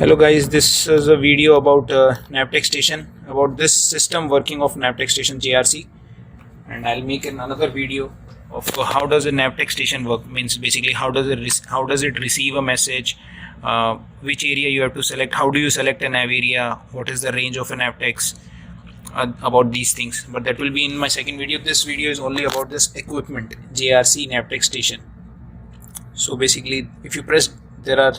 Hello guys, this is a video about Navtex station, about this system working of Navtex station JRC, and I'll make another video of how does a Navtex station work. Means basically how does it receive a message, which area you have to select, how do you select a nav area, what is the range of a Navtex, about these things. But that will be in my second video. This video is only about this equipment JRC Navtex station. So basically, if you press, there are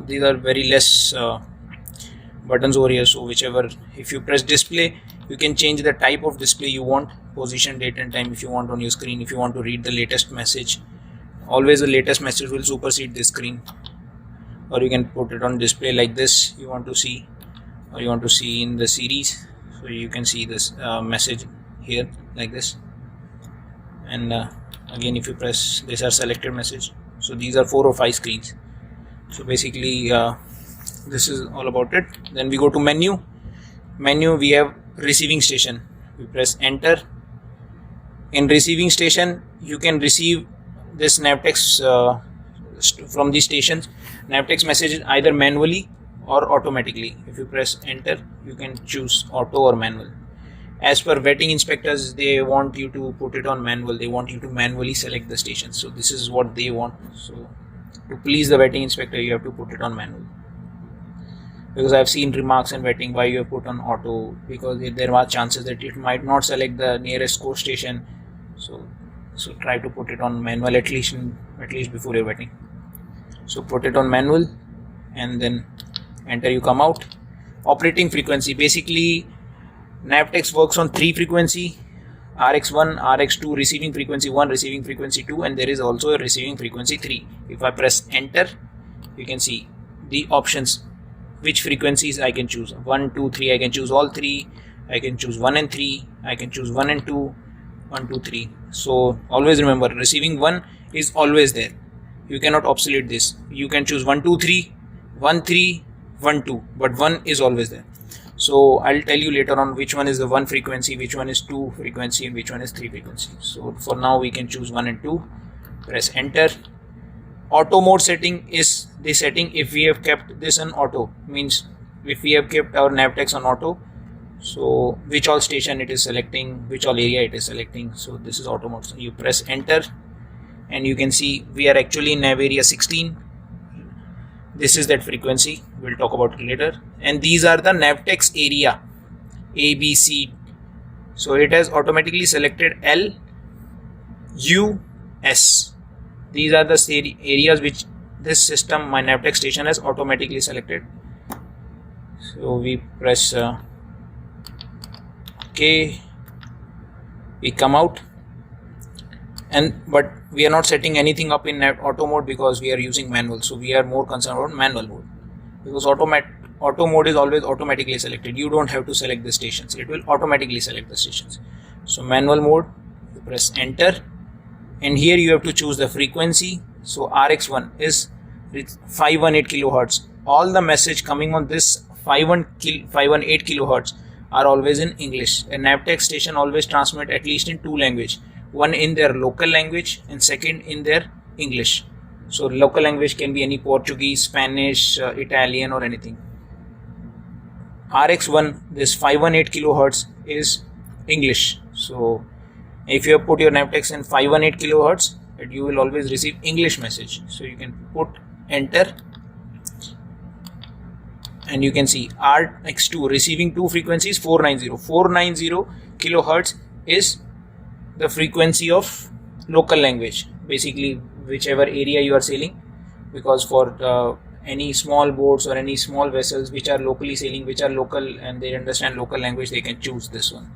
these are very less buttons over here. So whichever, if you press display, you can change the type of display you want, position, date and time if you want on your screen. If you want to read the latest message, always the latest message will supersede this screen. Or you can put it on display like this, you want to see, or you want to see in the series, so you can see this message here like this. And again, if you press, these are selected message. So these are 4 or 5 screens. So basically this is all about it. Then we go to menu. We have receiving station. We press enter. In receiving station, you can receive this Navtex from these stations, Navtex messages either manually or automatically. If you press enter, you can choose auto or manual. As per vetting inspectors, they want you to put it on manual. They want you to manually select the station. So this is what they want. So to please the vetting inspector, you have to put it on manual. Because I've seen remarks in vetting why you have put on auto, because there are chances that it might not select the nearest coast station. So try to put it on manual at least before your vetting. So put it on manual and then enter, you come out. Operating frequency, basically Navtex works on 3 frequency: RX1, RX2, receiving frequency 1, receiving frequency 2, and there is also a receiving frequency 3. If I press enter, you can see the options, which frequencies I can choose. 1, 2, 3, I can choose all 3. I can choose 1 and 3. I can choose 1 and 2, 1, 2, 3. So always remember, receiving 1 is always there. You cannot obsolete this. You can choose 1, 2, 3, 1, 3, 1, 2, but 1 is always there. So I'll tell you later on which one is the 1 frequency, which one is 2 frequency, and which one is 3 frequency. So for now we can choose 1 and 2. Press enter. Auto mode setting is the setting if we have kept this on auto, means if we have kept our Navtex on auto, so which all station it is selecting, which all area it is selecting. So this is auto mode. So you press enter and you can see we are actually in nav area 16. This is that frequency, we'll talk about it later. And these are the Navtex area A, B, C. So it has automatically selected L, U, S. These are the areas which this system, my Navtex station, has automatically selected. So we press OK, we come out, but we are not setting anything up in auto mode because we are using manual. So we are more concerned about manual mode, because auto mode is always automatically selected. You don't have to select the stations, it will automatically select the stations. So manual mode, you press enter, and here you have to choose the frequency. So RX1 is 518 kilohertz. All the message coming on this 518 kilohertz are always in English. A Navtex station always transmit at least in 2 languages. One in their local language and second in their English. So local language can be any Portuguese, Spanish, Italian or anything. RX1, this 518 kilohertz is English. So if you have put your Navtex in 518 kilohertz, you will always receive English message. So you can put enter and you can see RX2 receiving 2 frequencies, 490. 490 kilohertz is the frequency of local language, basically whichever area you are sailing, because for any small boats or any small vessels which are locally sailing, which are local and they understand local language, they can choose this one.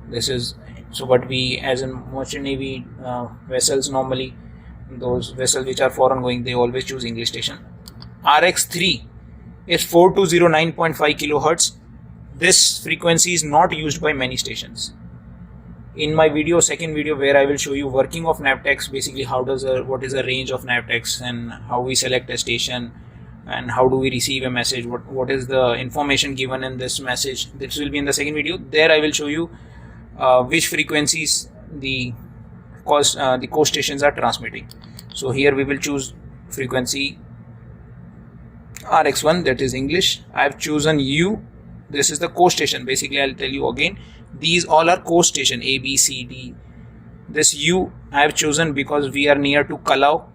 This is so, but we as in merchant navy vessels, normally those vessels which are foreign going, they always choose English station. RX3 is 4209.5 kilohertz. This frequency is not used by many stations. In my second video, where I will show you working of Navtex, basically what is the range of Navtex and how we select a station and how do we receive a message, what is the information given in this message. This will be in the second video. There I will show you which frequencies the coast stations are transmitting. So here we will choose frequency RX1, that is English. I have chosen U. This is the coast station. Basically, I'll tell you again. These all are coast station, A, B, C, D. This U I have chosen because we are near to Callao,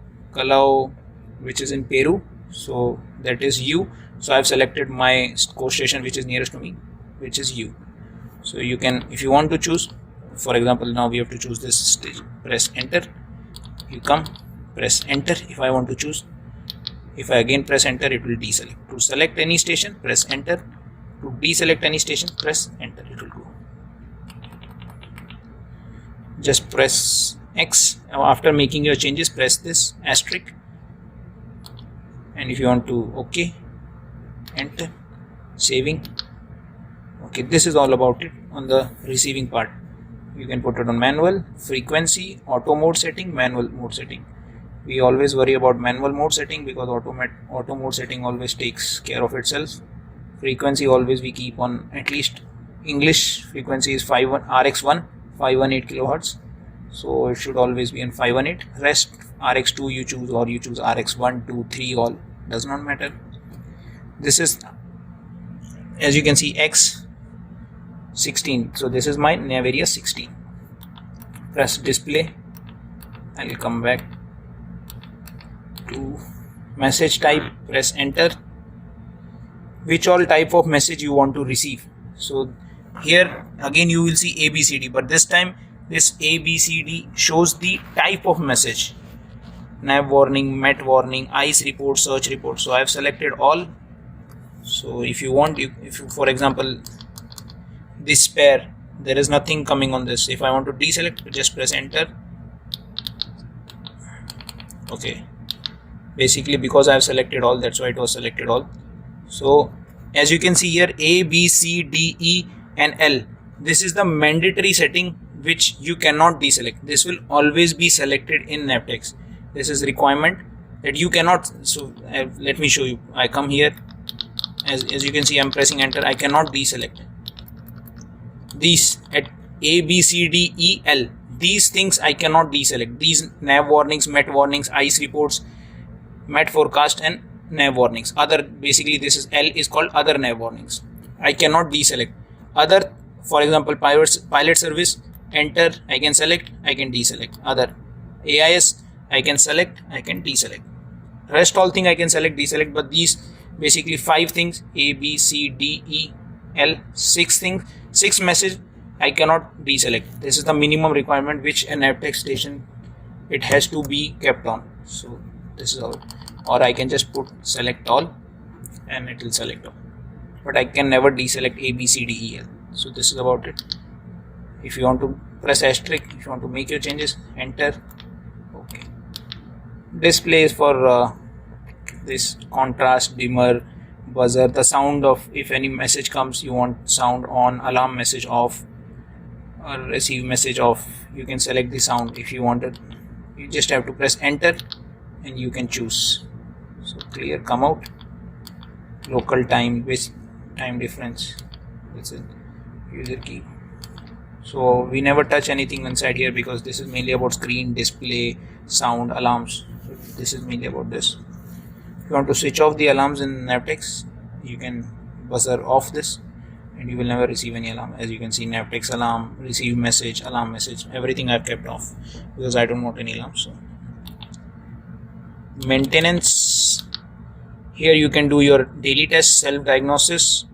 which is in Peru. So that is U. So I have selected my coast station which is nearest to me, which is U. So you can, if you want to choose, for example, now we have to choose this station. Press enter. You come, press enter. If I want to choose, if I again press enter, it will deselect. To select any station, press enter. To deselect any station, press enter. It will go. Just press X. After making your changes, press this asterisk. And if you want to OK, enter, saving. Okay, this is all about it on the receiving part. You can put it on manual, frequency, auto mode setting, manual mode setting. We always worry about manual mode setting because auto mode setting always takes care of itself. Frequency always we keep on, at least English frequency is RX1 518 kilohertz, so it should always be in 518. Rest RX2 you choose, or you choose RX1, 2, 3, all does not matter. This is, as you can see, X16. So this is my nav area 16. Press display. I will come back to message type. Press enter. Which all type of message you want to receive. So here again you will see ABCD, but this time this ABCD shows the type of message: nav warning, met warning, ICE report, search report. So I have selected all. So if you want, if you, for example, this pair, there is nothing coming on this. If I want to deselect, just press enter. Okay, basically because I have selected all, that's why it was selected all. So as you can see here, A, B, C, D, E and L, this is the mandatory setting which you cannot deselect. This will always be selected in Naptex. This is requirement that you cannot. So let me show you. I come here, as you can see, I'm pressing enter. I cannot deselect these at A, B, C, D, E, L. These things I cannot deselect. These nav warnings, met warnings, ICE reports, met forecast and nav warnings. Other, basically this is L is called other nav warnings. I cannot deselect. Other, for example, pilot service, enter, I can select, I can deselect. Other, AIS, I can select, I can deselect. Rest all thing I can select, deselect, but these basically 5 things, A, B, C, D, E, L, 6 things, 6 message I cannot deselect. This is the minimum requirement which an Naptex station, it has to be kept on. So this is all. Or I can just put select all and it will select all, but I can never deselect A, B, C, D, E, L. So this is about it. If you want to press asterisk, if you want to make your changes, enter. Okay. Display is for this contrast, dimmer, buzzer, the sound of, if any message comes, you want sound on, alarm message off, or receive message off. You can select the sound if you want it. You just have to press enter and you can choose. So clear, come out, local time, time difference, that's it, user key. So we never touch anything inside here because this is mainly about screen, display, sound, alarms. So this is mainly about this. If you want to switch off the alarms in Naptex, you can buzzer off this and you will never receive any alarm. As you can see, Naptex alarm, receive message, alarm message, everything I've kept off because I don't want any alarm. So maintenance, here you can do your daily test, self-diagnosis.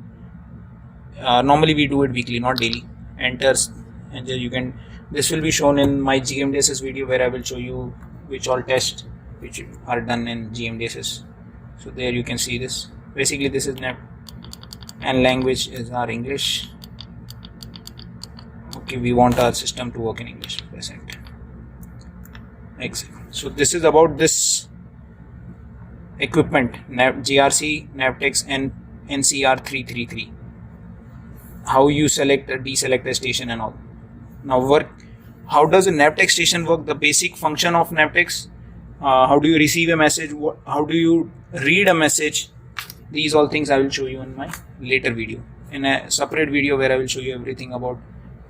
Normally we do it weekly, not daily. Enters, and then you can, this will be shown in my GMDSS video where I will show you which all tests which are done in GMDSS. So there you can see this. Basically this is NAP and language is our English. Okay, we want our system to work in English. Press enter. Exit. So this is about this equipment, GRC, Naptex and NCR 333. How you select, deselect a station and all. Now how does a Naptex station work? The basic function of Naptex. How do you receive a message? How do you read a message? These all things I will show you in my later video, in a separate video where I will show you everything about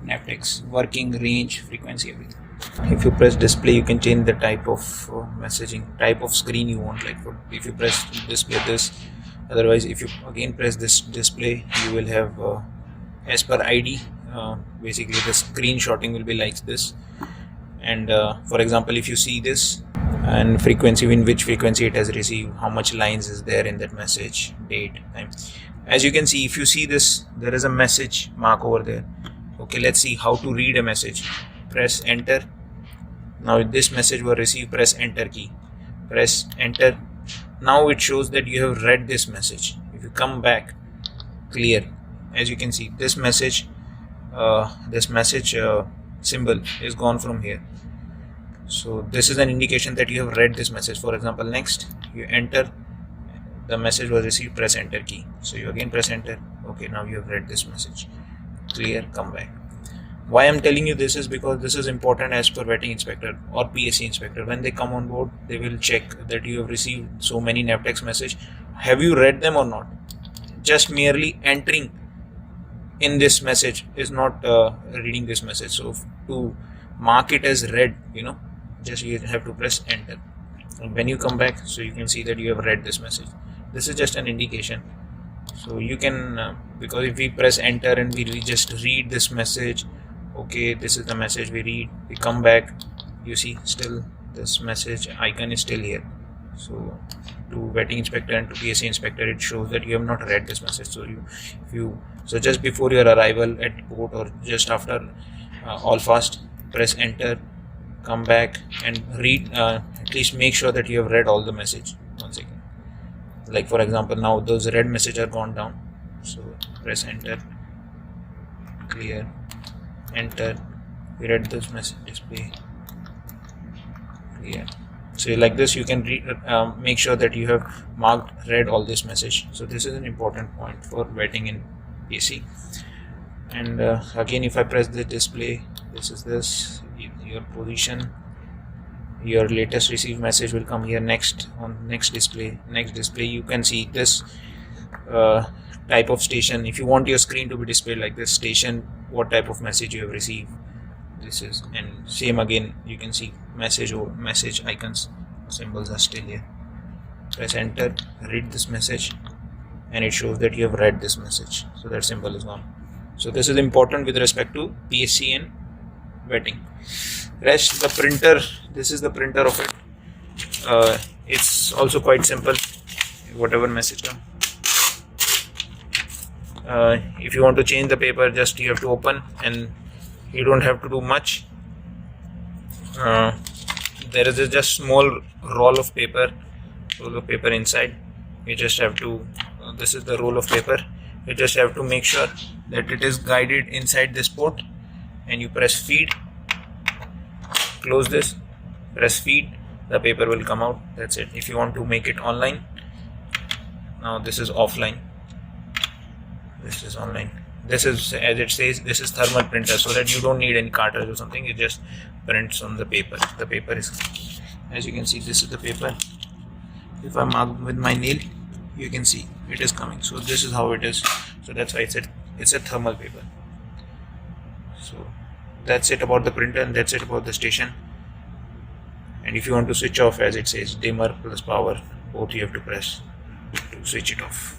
Naptex, working, range, frequency, everything. If you press display, you can change the type of messaging, type of screen you want. Like if you press display this, Otherwise, if you again press this display, you will have as per ID, basically the screenshotting will be like this. And for example, if you see this and frequency, in which frequency it has received, how much lines is there in that message, date, time. As you can see, if you see this, there is a message mark over there. Okay, let's see how to read a message. Press enter. Now this message was received, press enter key, press enter. Now it shows that you have read this message. If you come back, clear, as you can see, this message symbol is gone from here. So this is an indication that you have read this message. For example, next you enter, the message was received, press enter key. So you again press enter. Okay, now you have read this message. Clear, come back. Why I'm telling you this is because this is important as per vetting inspector or PSC inspector. When they come on board, they will check that you have received so many NavText message. Have you read them or not? Just merely entering in this message is not reading this message. So to mark it as read, just you have to press enter. And when you come back, so you can see that you have read this message. This is just an indication. So you can, because if we press enter and we just read this message, okay, this is the message we read, we come back, you see still this message icon is still here. So to vetting inspector and to PSC inspector, it shows that you have not read this message. So just before your arrival at port or just after all fast, press enter, come back and read, at least make sure that you have read all the message once again. Like for example, now those red messages are gone down. So press enter, clear, enter, we read this message, display, clear. So like this you can make sure that you have read all this message. So this is an important point for vetting in PSC. And again, if I press the display, this is your position, your latest received message will come here next on next display. You can see this type of station. If you want your screen to be displayed like this, station, what type of message you have received, this is, and same again, you can see message or message icons, symbols are still here. Press enter, read this message, and it shows that you have read this message. So that symbol is gone. So this is important with respect to PSC and vetting. Rest, the printer, this is the printer of it. It's also quite simple, whatever message comes. If you want to change the paper, just you have to open and you don't have to do much. There is a just small roll of paper inside. You just have to, this is the roll of paper. You just have to make sure that it is guided inside this port, and you press feed, close this, press feed, the paper will come out. That's it. If you want to make it online, now this is offline, this is online. This is, as it says, this is thermal printer, so that you don't need any cartridge or something. It just prints on the paper. The paper is, as you can see, this is the paper. If I mark with my nail, you can see it is coming. So this is how it is. So that's why it's a thermal paper. So that's it about the printer, and that's it about the station. And if you want to switch off, as it says, dimmer plus power, both you have to press to switch it off.